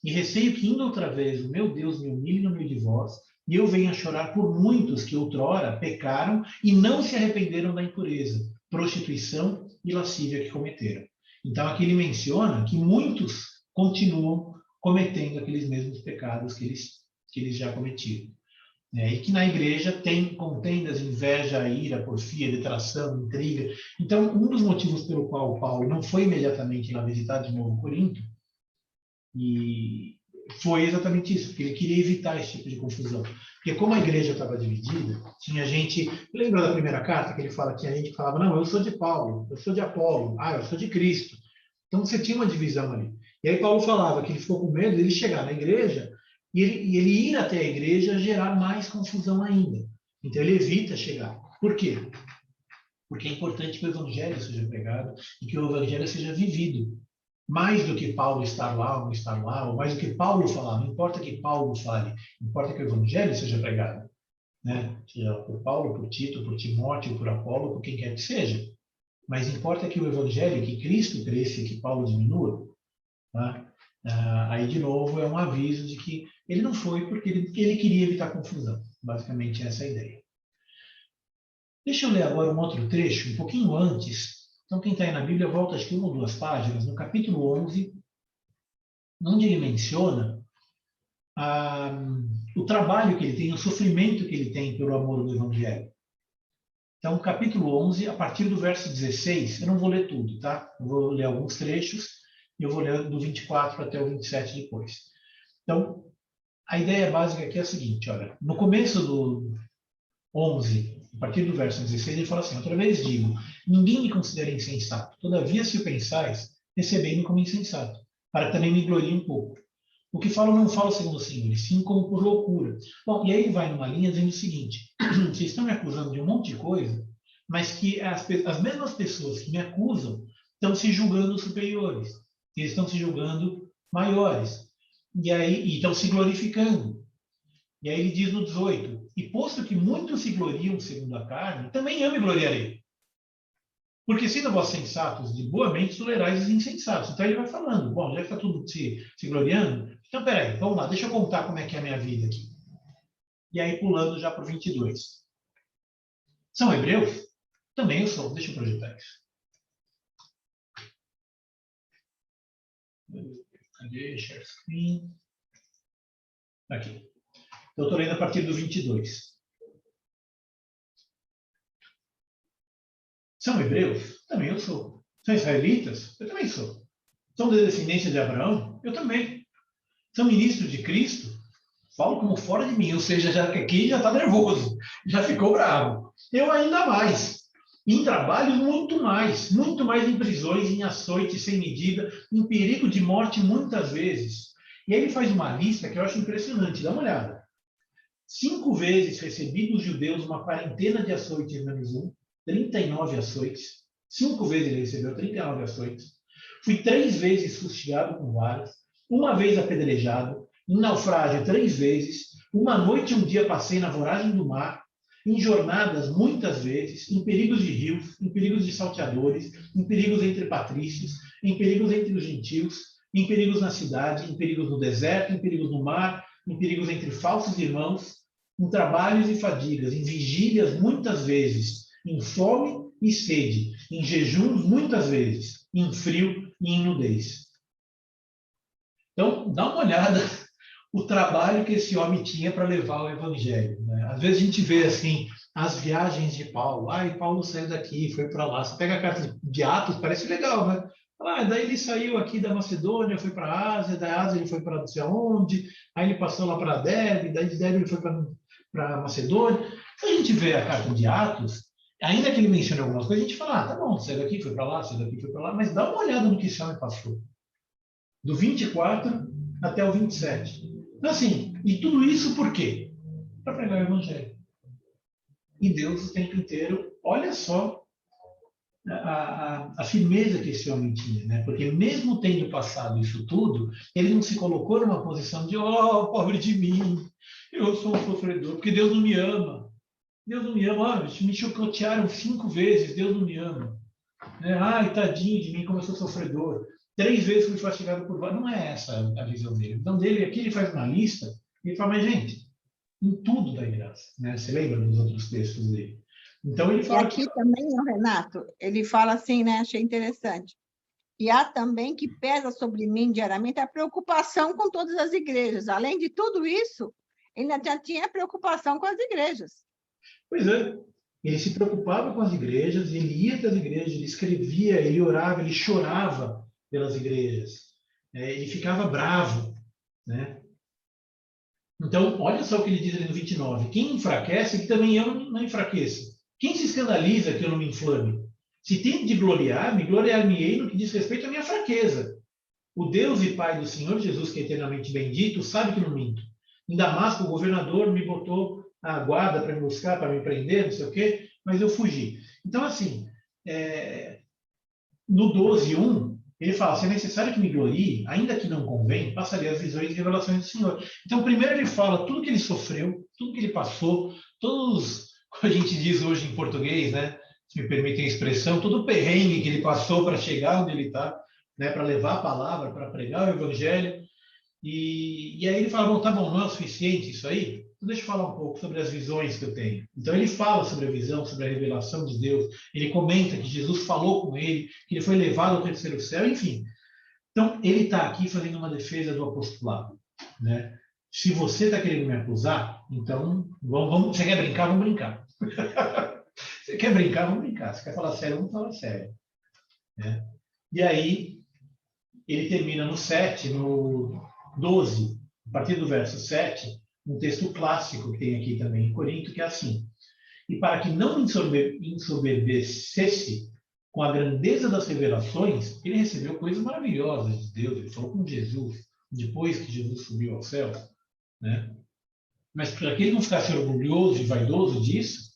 E receio que, indo outra vez, o meu Deus me humilhe no meio de vós, e eu venha chorar por muitos que outrora pecaram e não se arrependeram da impureza, prostituição e lascívia que cometeram. Então, aqui ele menciona que muitos continuam cometendo aqueles mesmos pecados que eles já cometiam. E que na igreja tem contendas, inveja, ira, porfia, detração, intriga. Então, um dos motivos pelo qual Paulo não foi imediatamente lá visitar de novo Corinto, e foi exatamente isso, porque ele queria evitar esse tipo de confusão. Porque como a igreja estava dividida, tinha gente... Lembra da primeira carta que ele fala? Tinha gente que falava, não, eu sou de Paulo, eu sou de Apolo, eu sou de Cristo. Então você tinha uma divisão ali. E aí Paulo falava que ele ficou com medo de ele chegar na igreja e ele ir até a igreja gerar mais confusão ainda. Então ele evita chegar. Por quê? Porque é importante que o evangelho seja pregado e que o evangelho seja vivido. Mais do que Paulo estar lá ou não estar lá, ou mais do que Paulo falar, não importa que Paulo fale, importa que o evangelho seja pregado. Né? Seja por Paulo, por Tito, por Timóteo, por Apolo, por quem quer que seja. Mas importa que o evangelho, que Cristo cresça e que Paulo diminua. Tá? Aí, de novo, é um aviso de que ele não foi porque ele queria evitar confusão. Basicamente, essa é a ideia. Deixa eu ler agora um outro trecho, um pouquinho antes. Então, quem está aí na Bíblia, volta acho que uma ou duas páginas, no capítulo 11, onde ele menciona o trabalho que ele tem, o sofrimento que ele tem pelo amor do Evangelho. Então, capítulo 11, a partir do verso 16, eu não vou ler tudo, tá? Eu vou ler alguns trechos e eu vou ler do 24 até o 27 depois. Então, a ideia básica aqui é a seguinte, olha, no começo do 11, a partir do verso 16, ele fala assim, outra vez digo, ninguém me considera insensato, todavia se o pensais, recebei-me como insensato, para que também me glorie um pouco. O que falam não falam segundo o Senhor, e sim como por loucura. Bom, e aí ele vai numa linha dizendo o seguinte: vocês estão me acusando de um monte de coisa, mas que as mesmas pessoas que me acusam estão se julgando superiores, eles estão se julgando maiores, e estão se glorificando. E aí ele diz no 18: e posto que muitos se gloriam segundo a carne, também eu me gloriarei. Porque sendo vós sensatos, de boa mente tolerais os insensatos. Então ele vai falando, bom, já que está tudo se gloriando, então peraí, vamos lá, deixa eu contar como é que é a minha vida aqui. E aí pulando já para o 22. São hebreus? Também eu sou, deixa eu projetar isso. Cadê? Share screen. Aqui. Então, eu estou lendo a partir do 22. São hebreus? Também eu sou. São israelitas? Eu também sou. São da descendência de Abraão? Eu também. São ministros de Cristo? Falo como fora de mim, ou seja, aqui já está nervoso, já ficou bravo. Eu ainda mais. Em trabalho, muito mais em prisões, em açoites sem medida, em perigo de morte muitas vezes. E aí ele faz uma lista que eu acho impressionante, dá uma olhada. 5 vezes recebi dos judeus uma quarentena de açoites menos 1, 39 açoites. 5 vezes ele recebeu 39 açoites. Fui 3 vezes fustigado com varas, uma vez apedrejado, em naufrágio 3 vezes, uma noite e um dia passei na voragem do mar, em jornadas muitas vezes, em perigos de rios, em perigos de salteadores, em perigos entre patrícios, em perigos entre os gentios, em perigos na cidade, em perigos no deserto, em perigos no mar, em perigos entre falsos irmãos, em trabalhos e fadigas, em vigílias muitas vezes, em fome e sede, em jejuns muitas vezes, em frio e em nudez. Então, dá uma olhada o trabalho que esse homem tinha para levar o evangelho. Né? Às vezes a gente vê assim as viagens de Paulo. Paulo saiu daqui, foi para lá. Você pega a carta de Atos, parece legal, né? Daí ele saiu aqui da Macedônia, foi para a Ásia, da Ásia ele foi para não sei aonde, aí ele passou lá para Derbe, daí de Derbe ele foi para a Macedônia. Então a gente vê a carta de Atos, ainda que ele mencione algumas coisas, a gente fala, tá bom, saiu daqui, foi para lá, saiu daqui, foi para lá, mas dá uma olhada no que esse homem passou. Do 24 até o 27. Então, assim, e tudo isso por quê? Para pregar o evangelho. E Deus o tempo inteiro, olha só a firmeza que esse homem tinha, né? Porque mesmo tendo passado isso tudo, ele não se colocou numa posição de, pobre de mim, eu sou um sofredor, porque Deus não me ama. Deus não me ama, me chicotearam 5 vezes, Deus não me ama. Né? Tadinho de mim, como eu sou sofredor. 3 vezes fui fastigado por vários. Não é essa a visão dele. Então, aqui ele faz uma lista e ele fala, mas gente, em tudo dá graça. Né? Você lembra dos outros textos dele? Então, ele fala. E aqui também, Renato, ele fala assim, né? Achei interessante. E há também que pesa sobre mim diariamente a preocupação com todas as igrejas. Além de tudo isso, ele ainda tinha preocupação com as igrejas. Pois é. Ele se preocupava com as igrejas, ele ia até as igrejas, ele escrevia, ele orava, ele chorava pelas igrejas. Ele ficava bravo. Né? Então, olha só o que ele diz ali no 29. Quem enfraquece, que também eu não enfraqueça. Quem se escandaliza que eu não me inflame? Se tem de gloriar, me gloriar-me-ei no que diz respeito à minha fraqueza. O Deus e Pai do Senhor Jesus, que é eternamente bendito, sabe que não minto. Em Damasco, o governador me botou a guarda para me buscar, para me prender, não sei o quê, mas eu fugi. Então, assim, no 12:1, ele fala, se é necessário que me glorie, ainda que não convém, passarei as visões e revelações do Senhor. Então, primeiro ele fala tudo que ele sofreu, tudo que ele passou, todos, como a gente diz hoje em português, né? Se me permitem a expressão, todo o perrengue que ele passou para chegar onde ele está, né? Para levar a palavra, para pregar o evangelho. E aí ele fala, bom, tá bom, não é o suficiente isso aí? Então deixa eu falar um pouco sobre as visões que eu tenho. Então ele fala sobre a visão, sobre a revelação de Deus, ele comenta que Jesus falou com ele, que ele foi levado ao terceiro céu, enfim. Então ele está aqui fazendo uma defesa do apostolado. Né? Se você está querendo me acusar, então vamos, você quer brincar? Vamos brincar. Você quer brincar? Vamos brincar. Você quer falar sério? Vamos falar sério. Né? E aí ele termina no 7, no 12, a partir do verso 7, um texto clássico que tem aqui também em Corinto, que é assim: e para que não ensoberbecesse com a grandeza das revelações, ele recebeu coisas maravilhosas de Deus, ele falou com Jesus, depois que Jesus subiu ao céu, né? Mas para que ele não ficasse orgulhoso e vaidoso disso,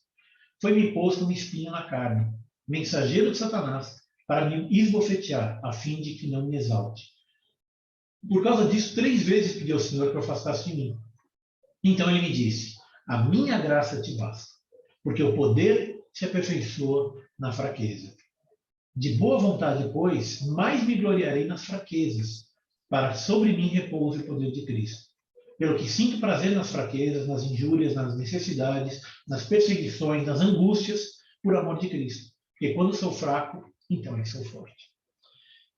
foi-me posto uma espinha na carne, mensageiro de Satanás, para me esbofetear, a fim de que não me exalte. Por causa disso, 3 vezes pedi ao Senhor que o afastasse de mim. Então ele me disse: a minha graça te basta, porque o poder se aperfeiçoa na fraqueza. De boa vontade, pois, mais me gloriarei nas fraquezas, para sobre mim repouse o poder de Cristo. Pelo que sinto prazer nas fraquezas, nas injúrias, nas necessidades, nas perseguições, nas angústias, por amor de Cristo. Porque quando sou fraco, então é que sou forte.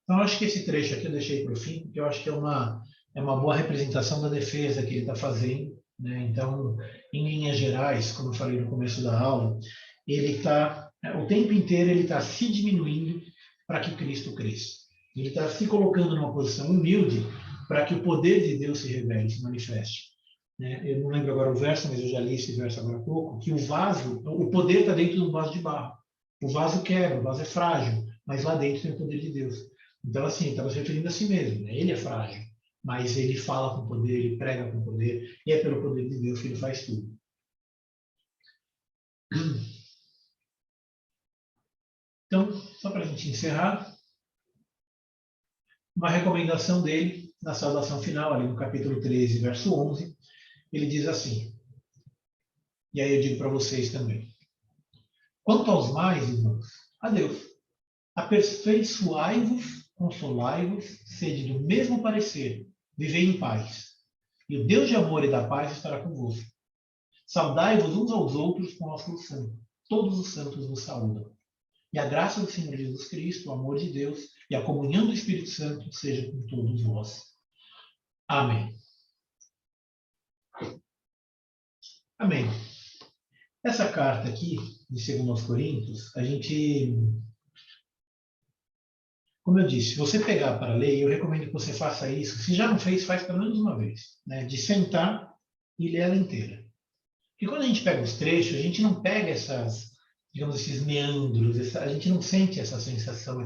Então, eu acho que esse trecho aqui eu deixei para o fim, porque eu acho que é uma boa representação da defesa que ele está fazendo, né? Então, em linhas gerais, como eu falei no começo da aula, ele está, o tempo inteiro, ele está se diminuindo para que Cristo cresça. Ele está se colocando numa posição humilde para que o poder de Deus se revele, se manifeste. Né? Eu não lembro agora o verso, mas eu já li esse verso agora há pouco, que o poder está dentro de um vaso de barro. O vaso quebra, o vaso é frágil, mas lá dentro tem o poder de Deus. Então, assim, estava se referindo a si mesmo. Né? Ele é frágil, mas ele fala com poder, ele prega com poder, e é pelo poder de Deus que ele faz tudo. Então, só para a gente encerrar, uma recomendação dele na saudação final, ali no capítulo 13, verso 11, ele diz assim, e aí eu digo para vocês também: quanto aos mais, irmãos, a Deus, aperfeiçoai-vos, consolai-vos, sede do mesmo parecer, vivei em paz. E o Deus de amor e da paz estará convosco. Saudai-vos uns aos outros com ósculo santo. Todos os santos vos saúdam. E a graça do Senhor Jesus Cristo, o amor de Deus e a comunhão do Espírito Santo seja com todos vós. Amém. Amém. Essa carta aqui, de 2 Coríntios, a gente, como eu disse, se você pegar para ler, eu recomendo que você faça isso. Se já não fez, faz pelo menos uma vez, né? De sentar e ler ela inteira. Porque quando a gente pega os trechos, a gente não pega essas, digamos, esses meandros, a gente não sente essa sensação,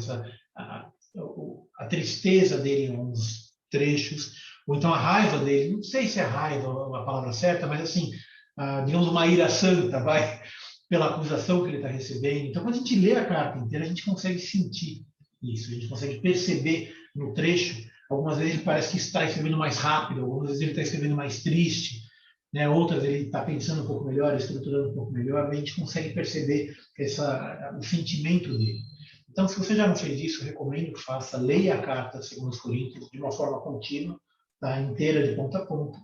a tristeza dele em alguns trechos, ou então a raiva dele, não sei se é raiva a palavra certa, mas assim, digamos, uma ira santa, vai, pela acusação que ele está recebendo. Então, quando a gente lê a carta inteira, a gente consegue sentir isso, a gente consegue perceber no trecho. Algumas vezes ele parece que está escrevendo mais rápido, algumas vezes ele está escrevendo mais triste, né? Outras ele está pensando um pouco melhor, estruturando um pouco melhor, a gente consegue perceber o sentimento dele. Então, se você já não fez isso, eu recomendo que faça, leia a carta de 2 Coríntios de uma forma contínua, tá? Inteira, de ponta a ponta.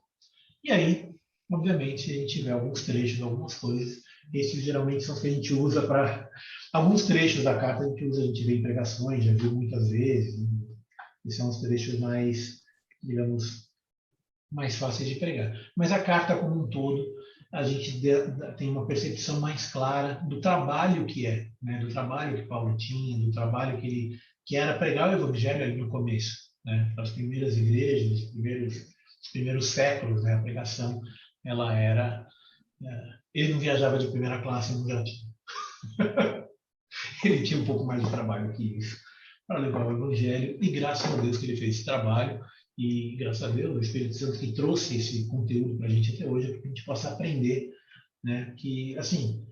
E aí, obviamente, a gente vê alguns trechos, algumas coisas. Esses geralmente são os que a gente usa para... Alguns trechos da carta a gente vê em pregações, já viu muitas vezes. E são os trechos mais, digamos, mais fáceis de pregar. Mas a carta como um todo, a gente tem uma percepção mais clara do trabalho que é, né? Do trabalho que Paulo tinha, do trabalho que era pregar o evangelho ali no começo, né? Para as primeiras igrejas, os primeiros séculos, né? A pregação, ela era... ele não viajava de primeira classe no jardim. Ele tinha um pouco mais de trabalho que isso para levar o evangelho, e graças a Deus que ele fez esse trabalho, e graças a Deus, o Espírito Santo que trouxe esse conteúdo para a gente até hoje, para que a gente possa aprender, né? Que, assim,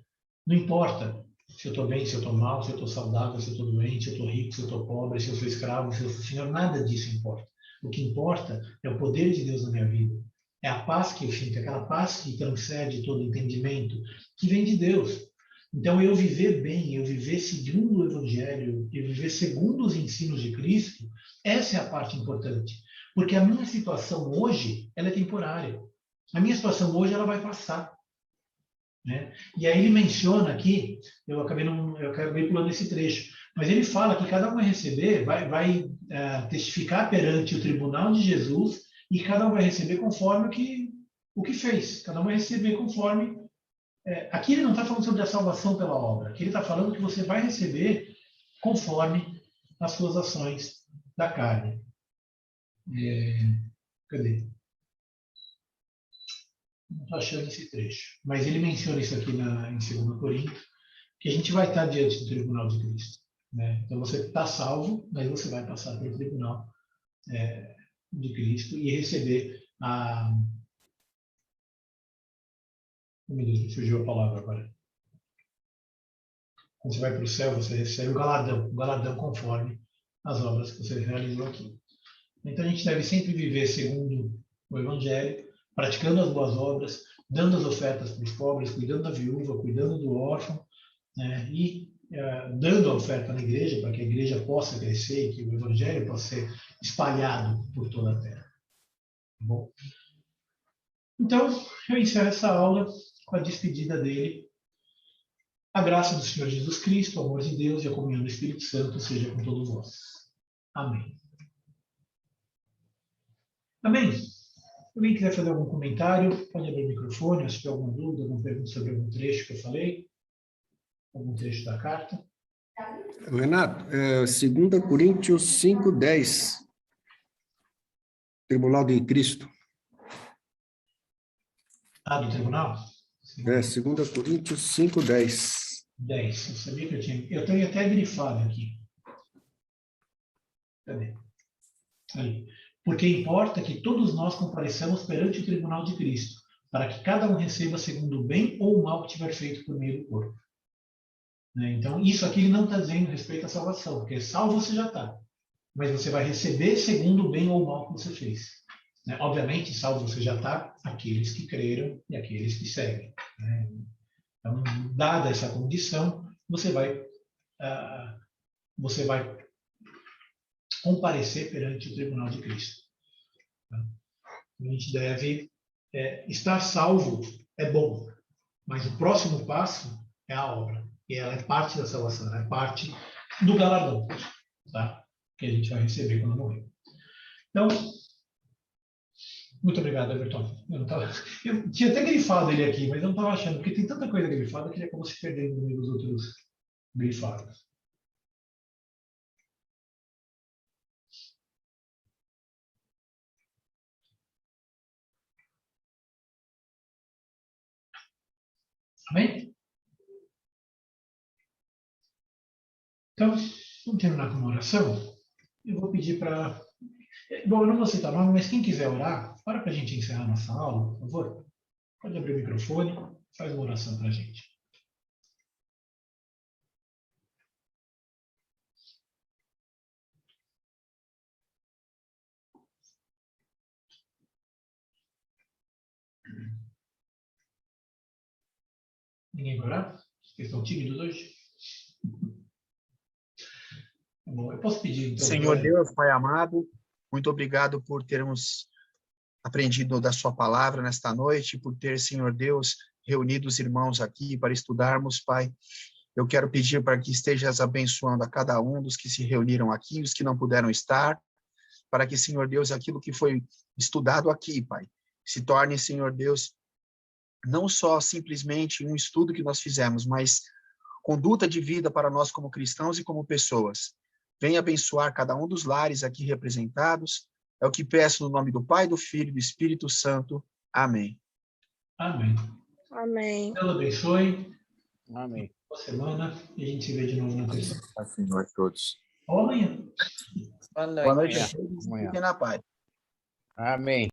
não importa se eu estou bem, se eu estou mal, se eu estou saudável, se eu estou doente, se eu estou rico, se eu estou pobre, se eu sou escravo, se eu sou senhor, nada disso importa. O que importa é o poder de Deus na minha vida. É a paz que eu sinto, aquela paz que transcende todo entendimento, que vem de Deus. Então, eu viver bem, eu viver segundo o Evangelho, eu viver segundo os ensinos de Cristo, essa é a parte importante. Porque a minha situação hoje, ela é temporária. A minha situação hoje, ela vai passar. Né? E aí ele menciona aqui, eu acabei pulando esse trecho, mas ele fala que cada um vai receber, vai testificar perante o tribunal de Jesus, e cada um vai receber conforme o que fez. Cada um vai receber conforme... aqui ele não está falando sobre a salvação pela obra, aqui ele está falando que você vai receber conforme as suas ações da carne. Cadê? Não estou achando esse trecho. Mas ele menciona isso aqui em 2 Coríntios, que a gente vai estar diante do tribunal de Cristo. Né? Então você está salvo, mas você vai passar pelo tribunal de Cristo e receber a... Meu Deus, me surgiu a palavra agora. Quando você vai para o céu, você recebe o galardão conforme as obras que você realizou aqui. Então a gente deve sempre viver segundo o Evangelho, praticando as boas obras, dando as ofertas para os pobres, cuidando da viúva, cuidando do órfão, né? E dando a oferta na igreja, para que a igreja possa crescer e que o Evangelho possa ser espalhado por toda a terra. Tá bom? Então, eu encerro essa aula com a despedida dele. A graça do Senhor Jesus Cristo, o amor de Deus e a comunhão do Espírito Santo seja com todos vós. Amém. Amém. Se alguém quiser fazer algum comentário, pode abrir o microfone, se tiver alguma dúvida, alguma pergunta sobre algum trecho que eu falei, algum trecho da carta. Renato, 2 Coríntios 5:10, Tribunal de Cristo. Do tribunal? 2 Coríntios 5:10. 10. Eu sabia que eu tinha. Eu tenho até grifado aqui. Cadê? Ali. Porque importa que todos nós compareçamos perante o tribunal de Cristo, para que cada um receba segundo o bem ou o mal que tiver feito por meio do corpo. Né? Então, isso aqui ele não está dizendo respeito à salvação, porque salvo você já está. Mas você vai receber segundo o bem ou o mal que você fez. Né? Obviamente, salvo você já está, aqueles que creram e aqueles que seguem. Né? Então, dada essa condição, você vai comparecer perante o tribunal de Cristo. Tá? A gente deve estar salvo, é bom, mas o próximo passo é a obra. E ela é parte da salvação, ela é parte do galardão, tá? Que a gente vai receber quando morrer. Então, muito obrigado, Everton. Eu tinha até grifado ele aqui, mas eu não estava achando, porque tem tanta coisa grifada que ele acabou se perdendo no meio dos outros grifados. Amém? Então, vamos terminar com uma oração. Eu vou pedir para... Bom, eu não vou citar nome, mas quem quiser orar, para a gente encerrar nossa aula, por favor. Pode abrir o microfone, faz uma oração para a gente. Ninguém vai orar? Vocês estão tímidos hoje? Bom, eu posso pedir, então... Senhor Deus, Pai amado, muito obrigado por termos aprendido da sua palavra nesta noite, por ter, Senhor Deus, reunido os irmãos aqui para estudarmos, Pai. Eu quero pedir para que estejas abençoando a cada um dos que se reuniram aqui, os que não puderam estar, para que, Senhor Deus, aquilo que foi estudado aqui, Pai, se torne, Senhor Deus, não só simplesmente um estudo que nós fizemos, mas conduta de vida para nós como cristãos e como pessoas. Venha abençoar cada um dos lares aqui representados. É o que peço no nome do Pai, do Filho e do Espírito Santo. Amém. Amém. Amém. Deus abençoe. Amém. Boa semana e a gente se vê de novo na terça. Assim nós todos. Ou amanhã. Boa noite. Boa noite a Amanhã. todos. Amanhã. Fiquem na paz. Amém.